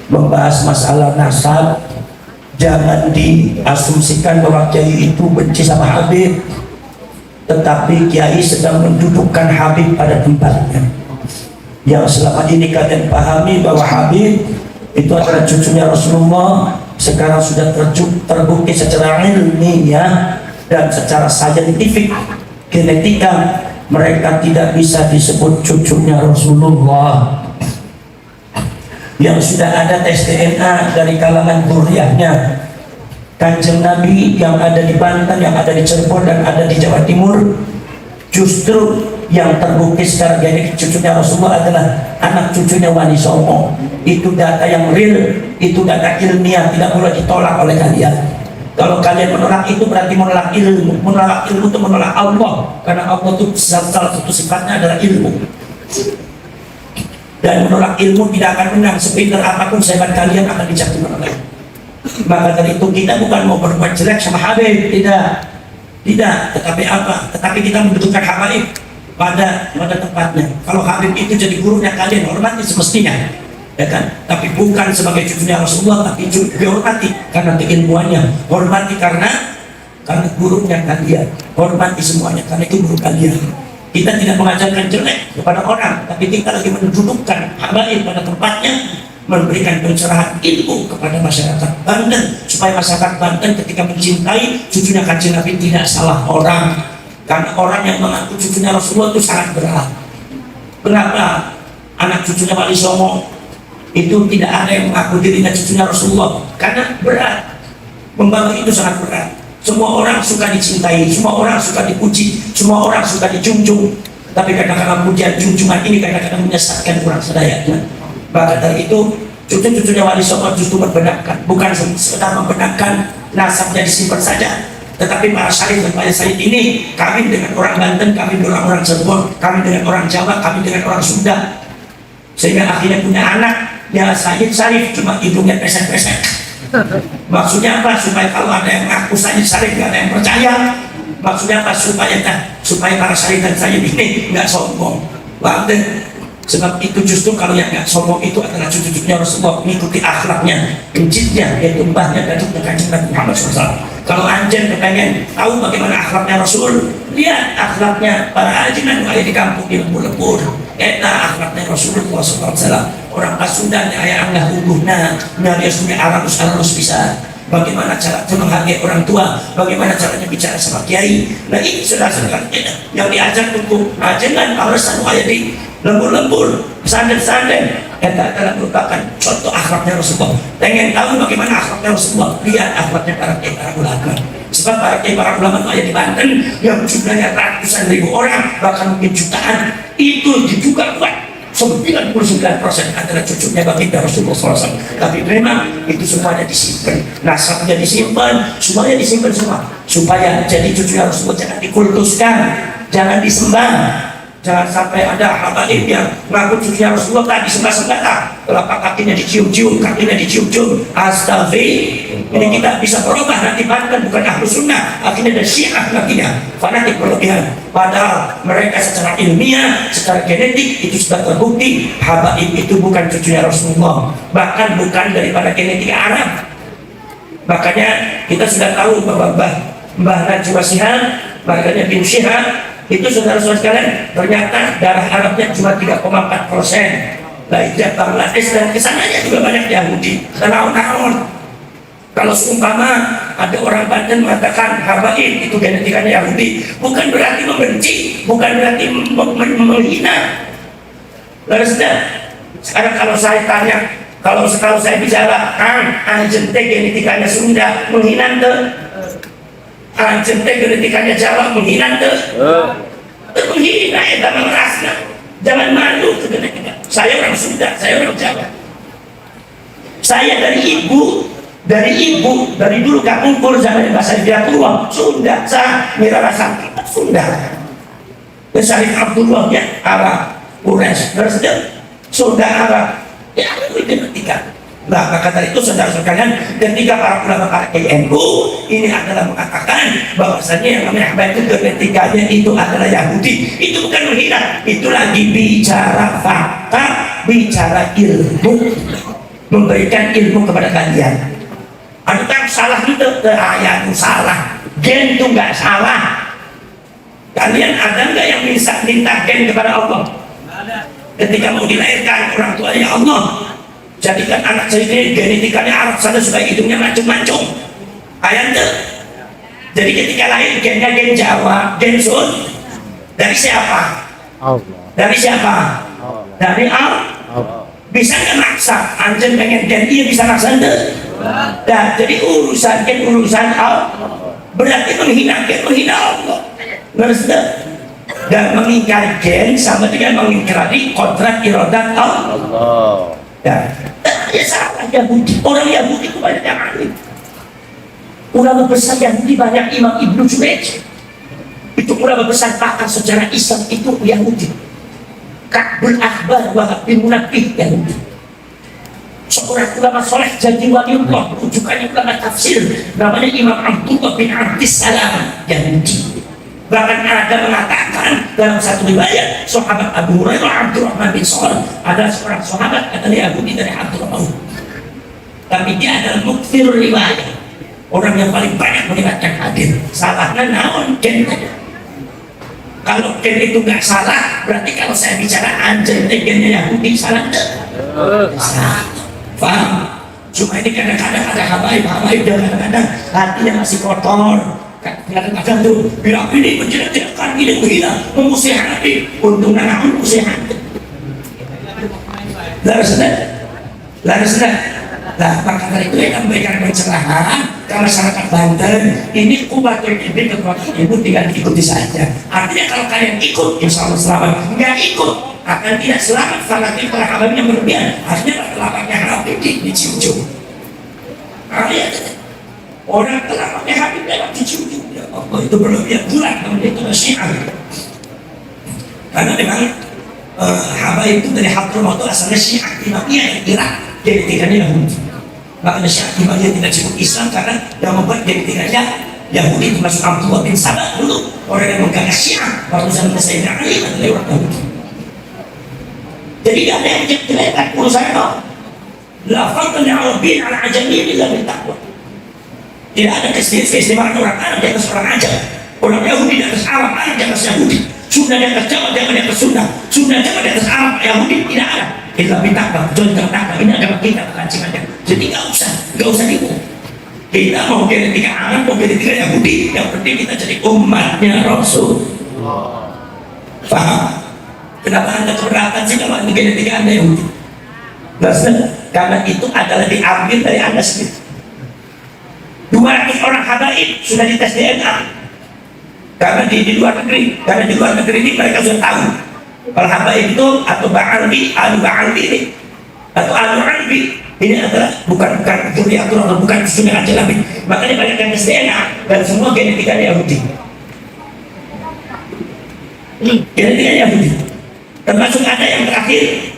membahas masalah nasab, jangan diasumsikan bahwa kiai itu benci sama Habib, tetapi kiai sedang mendudukkan Habib pada tempatnya. Yang selama ini kalian pahami bahwa Habib itu adalah cucunya Rasulullah, sekarang sudah terbukti secara ilmiah dan secara saintifik genetika mereka tidak bisa disebut cucunya Rasulullah. Yang sudah ada tes DNA dari kalangan dzurriyyahnya Kanjeng Nabi yang ada di Banten, yang ada di Cirebon, dan ada di Jawa Timur, justru yang terbukti secara genetik cucunya Rasulullah adalah anak cucunya Wali Songo. Itu data yang real, itu data ilmiah, tidak boleh ditolak oleh kalian. Kalau kalian menolak itu berarti menolak ilmu. Menolak ilmu itu menolak Allah, karena Allah itu salah satu sifatnya adalah ilmu. Dan menolak ilmu tidak akan menang. Sepintar apapun sehebat kalian akan dijatuhkan oleh. Maka dari itu kita bukan mau berbuat jelek sama Habib, tidak, tetapi apa? Tetapi kita membutuhkan Habib pada tempatnya. Kalau Habib itu jadi gurunya, kalian hormati semestinya, ya kan? Tapi bukan sebagai cucunya Rasulullah, tapi dihormati karena keilmuannya, hormati karena gurunya kalian, hormati semuanya karena itu guru kalian. Kita tidak mengajarkan jelek kepada orang, tapi kita lagi mendudukkan Habib pada tempatnya, memberikan pencerahan ilmu kepada masyarakat Banten, supaya masyarakat Banten ketika mencintai cucunya Kanjeng Nabi tidak salah orang. Karena orang yang mengaku cucunya Rasulullah itu sangat berat. Kenapa anak cucunya Wali Songo itu tidak ada yang mengaku dirinya cucunya Rasulullah? Karena berat, membawa itu sangat berat. Semua orang suka dicintai, semua orang suka dipuji, semua orang suka dijunjung. Tapi kadang-kadang pujian junjungan ini kadang-kadang menyesatkan orang sedayanya. Maka dari itu cucu-cucunya Wali Songo justru membenarkan, bukan sekedar membenarkan nasabnya disimpan saja, tetapi para syarif dan para syarif ini kawin dengan orang Banten, kawin dengan orang Cirebon, kawin dengan orang Jawa, kawin dengan orang Sunda, sehingga akhirnya punya anak ya Sayyid Syarif, cuma hidungnya pesek-pesek. Maksudnya apa? Supaya kalau ada yang ngaku Sayyid Syarif nggak ada yang percaya. Maksudnya apa? Supaya para syarif dan syarif ini nggak sombong. Banten. Sebab itu justru kalau yang nggak sombong itu adalah cucu-cucunya Rasulullah, mengikuti akhlaknya, prinsipnya, yaitu mbahnya dan Kanjeng Nabi Muhammad SAW. Kalau anjen kepengen tahu bagaimana akhlaknya Rasul, lihat akhlaknya para ajinan kayak di kampung di lembur-lembur. Eta akhlaknya Rasulullah SAW. Orang Pasundan ayah angah hubungna, nyari sudah arus bisa. Bagaimana cara menghargai orang tua, bagaimana caranya bicara sama kiai. Nah ini saudara-saudara yang diajar untuk ajengan alasan ayah di lembur-lembur, sanden-sanden. Eta adalah merupakan contoh akhlaknya Rasulullah. Pengen tahu bagaimana akhlaknya Rasulullah, lihat akhlaknya para kiai para ulama. Sebab para kiai para ulama ayah di Banten yang jumlahnya ratusan ribu orang, bahkan mungkin jutaan, itu diduga kuat 99% adalah cucunya baginda Rasulullah SAW. Tapi memang itu semuanya disimpan, nasabnya disimpan, semuanya disimpan semua, supaya jadi cucunya Rasulullah jangan dikultuskan, jangan disembah. Jangan sampai ada habaib yang mengaku cucunya Rasulullah tadi disembah-sembah, telapak kakinya dicium-cium, kakinya dicium-cium. Astagfirullah. Ini kita bisa berubah nanti, bahkan bukan ahlu sunnah, akhirnya ada syiah nantinya, fanatik berlebihan. Padahal mereka secara ilmiah, secara genetik itu sudah terbukti habaib itu bukan cucunya Rasulullah, bahkan bukan daripada genetik Arab. Makanya kita sudah tahu bahwa Mbah Najwa Shihab, makanya bin Syihab itu saudara-saudara sekalian, ternyata darah Arabnya cuma 3,4%. Lainnya Bangladesh dan kesananya juga banyak Yahudi. Kenaon-naon. Kalau seumpama ada orang Banten mengatakan habaib itu genetikanya Yahudi, bukan berarti membenci, bukan berarti menghina. Lalu sekarang kalau saya tanya, kalau saya bicara, anjente genetikanya Sunda, menghina tuh. Anjente genetikanya Jawa, menghina tuh. Menghina ya, jangan merasa, jangan malu ke genetika. Saya orang Sunda, saya orang Jawa. Saya dari dulu kampung pur zaman bahasa Abdullah Sunda, saya Mira Rasa Sunda. Syarif Abdullah ya Arab, Quraisy, Sunda Arab, ya itu genetika. Nah, maka dari itu saudara sekalian, ketika para ulama para NU ini adalah mengatakan bahwasanya yang namanya habaib itu genetikanya itu adalah Yahudi, itu bukan menghina, itu lagi bicara fakta, bicara ilmu. memberikan ilmu kepada kalian. Adakah salah itu? Ayat salah. Gen itu nggak salah. Kalian ada nggak yang minta gen kepada Allah? Ketika mau dilahirkan orang tua, ya Allah, jadikan anak saya ini genetikanya Arab sana supaya hidungnya mancung-mancung. Ayat itu. Jadi ketika lahir gennya gen Jawa, gen Sun. Dari siapa? Allah. Dari siapa? Allah. Dari Allah. Allah. Bisa nggak maksa? Anjing pengen gen iya bisa maksa ente. Nah, jadi urusan gen urusan Allah. Berarti menghina gen menghina Allah. Ngerti? Dan mengingkari gen sama dengan mengingkari kodrat iradat Allah. Dan ya salah Yahudi. Orang Yahudi itu banyak yang alim. Ulama besar Yahudi banyak, Imam Ibnu Jurayj. Itu ulama besar pakar sejarah Islam itu Yahudi. Ka'bul Ahbar Wahab bin Munabbih Yahudi. Seorang ulama soleh jadi waliullah, rujukannya ulama tafsir, namanya Imam Abdullah bin Abdissalam Yahudi. Bahkan ada mengatakan dalam satu riwayat sahabat Abu Hurairah Abdurrahman bin Saul adalah seorang sahabat adalah Yahudi dari Abdurrahman. Tapi dia adalah mukthir riwayat, orang yang paling banyak meriwayatkan hadis. Salahnya naon gennya. Kalau gen itu nggak salah, berarti kalau saya bicara anjing gennya Yahudi salah enggak? Salah. Paham? Cuma ini kadang-kadang ada habaib dan kadang-kadang hatinya masih kotor. Kadang-kadang tuh bilang ini menjelek-jelekkan, ini menghina, memusuhi hati. Untungnya namun memusuhi hati. Lalu sudah. Nah, maka dari itu yang memberikan pencerahan ke masyarakat Banten. Ini kubatul ini kekuatan ibu tinggal diikuti saja. Artinya kalau kalian ikut, insya Allah selamat. Nggak ikut, akan tidak selamat. Karena itu para habib yang berlebihan. Artinya telapaknya habib dicium-cium. Orang telapaknya habib lewat dicium-cium. Ya Allah, itu berlebihan bulan. Namanya itu Syiah. Karena memang habaib itu dari Hadramaut asalnya Syiah Imamiyah yang Irak. Jadi tidaknya Yahudi. Makanya Syiah Imamiyah tidak disebut Islam karena yang membuat jadi tidaknya Yahudi termasuk Abdullah bin Sabah dulu orang yang menggagas Syiah waktu zaman Sayyidina Ali adalah orang Yahudi. Jadi tidak ada yang jelek-jelek urusan itu. La fadla al-Arabiyin ala ajamiyyin illa bil taqwa. Tidak ada keistimewaan orang Arab di atas orang Ajam, orang Yahudi di atas Arab, Arab di atas Yahudi, Sunda di atas Jawa, Jawa di atas Sunda, Sunda Jawa di atas Arab, Yahudi tidak ada. Illa bil taqwa, jangan takwa. Ini agama kita bukan cimannya. Jadi nggak usah itu. Kita mau genetika Arab, mau genetika Yahudi, yang penting kita jadi umatnya Rasul. Paham? Kenapa anda keberatan sih kalau ini genetika anda Yahudi? Karena itu adalah diambil dari anda sendiri. 200 orang habaib sudah dites DNA. Karena di luar negeri, ini mereka sudah tahu. Kalau habaib itu atau ba'albi, al-ba'albi ini atau al-ba'albi ini adalah bukan kuriatur atau bukan sunnah ajalah. Makanya banyak yang tes DNA dan semua genetikanya Yahudi. Genetikanya Yahudi. Termasuk ada yang terakhir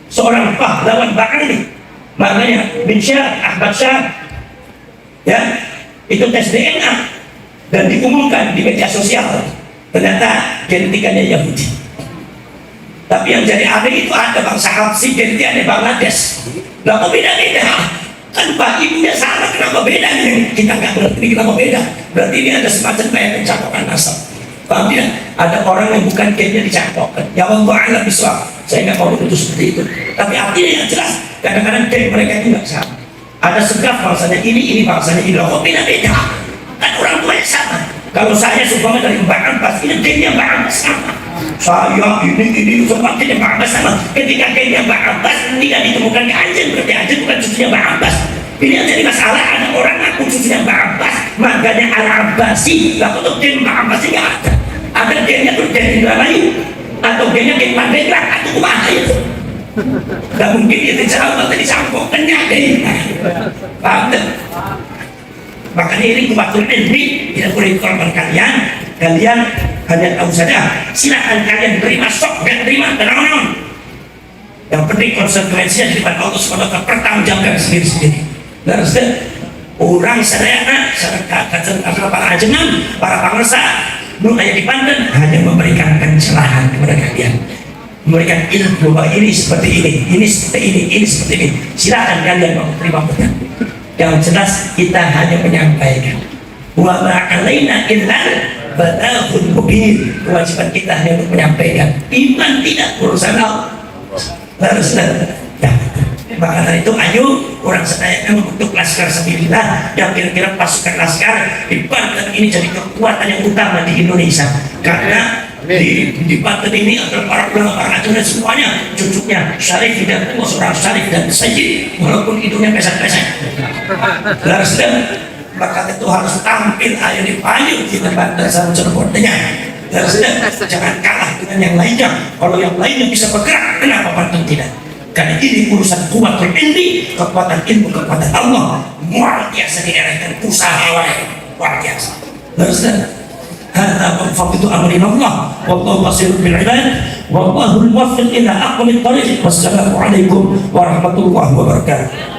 seorang pahlawan Ba'ali maknanya bin Syah, Ahmad Syah, ya, itu tes DNA dan diumumkan di media sosial, ternyata genetikanya Yahudi. Tapi yang jadi aneh itu ada bangsa Habsyi, genetiknya Bangladesh. Lah kok beda-beda? Kan pak ibunya sama, kenapa beda? Kita nggak berarti kenapa beda. Berarti ini ada semacam kayak pencatokan nasab. Paham tidak? Ada orang yang bukan gennya dicatokkan. Ya Allah a'lam bishawab. Saya nggak mau menuduh seperti itu. Tapi artinya yang jelas, kadang-kadang gen mereka itu nggak sama. Ada segaf bangsanya ini bangsanya ini. Loh kok beda-beda? Kan orang tuanya sama. Kalau saya supaya dari Mbak Abbas, ini gennya Mbak Abbas sama. Saya ini sepertinya Mbak Abbas sama. Ketika gennya Mbak Abbas tidak ditemukan di anjing, berarti anjing bukan cucunya Mbak Abbas. Ini yang jadi masalah, ada orang ngaku cucunya Mbak Abbas, makanya Al-Abbasi. Lah untuk gen Mbak Abbas ini nggak ada. Ada gennya tuh gen Indramayu, atau gennya gen Pandeglang, atau kumaha itu. Nggak mungkin dia dijawab atau dicampur, kenyang deh. Paham tak? Makanya ini kubatul ilmi tidak boleh dikorban kalian. Kalian hanya tahu saja. Silakan kalian terima sok dan terima tenang. Yang penting konsekuensinya di depan Allah SWT pertanggungjawabkan sendiri-sendiri. Dan orang sadayana, para ajengan, para pangersa, belum hanya di Banten hanya memberikan pencerahan kepada kalian. memberikan ilmu bahwa ini seperti ini seperti ini seperti ini. Silakan kalian mau terima pegang. Yang jelas kita hanya menyampaikan. Wa ma alaina illa balaghul mubin. Kewajiban kita hanya untuk menyampaikan. Iman tidak urusan Allah. Haruslah. Maka dari itu ayo orang sedayanya membentuk laskar sabilillah yang kira-kira pasukan laskar di Banten ini jadi kekuatan yang utama di Indonesia, karena di Banten ini adalah para ulama, para ajudan semuanya cucunya syarif dan tua, seorang syarif dan sayyid walaupun hidungnya pesat-pesat. Haruslah, maka itu harus tampil ayo di payung di tempat dasar Cirebon dengan haruslah jangan kalah dengan yang lainnya. Kalau yang lainnya bisa bergerak, kenapa Banten tidak? Karena ini urusan kuatul ilmi, kekuatan ilmu, kekuatan Allah luar biasa diarahkan usaha luar biasa. Haruslah hadza mafaqatu amri Allah wallahu basirun bil ibad wallahu al-muwaffiq ila aqwamit thariq. Wassalamu alaikum warahmatullahi wabarakatuh.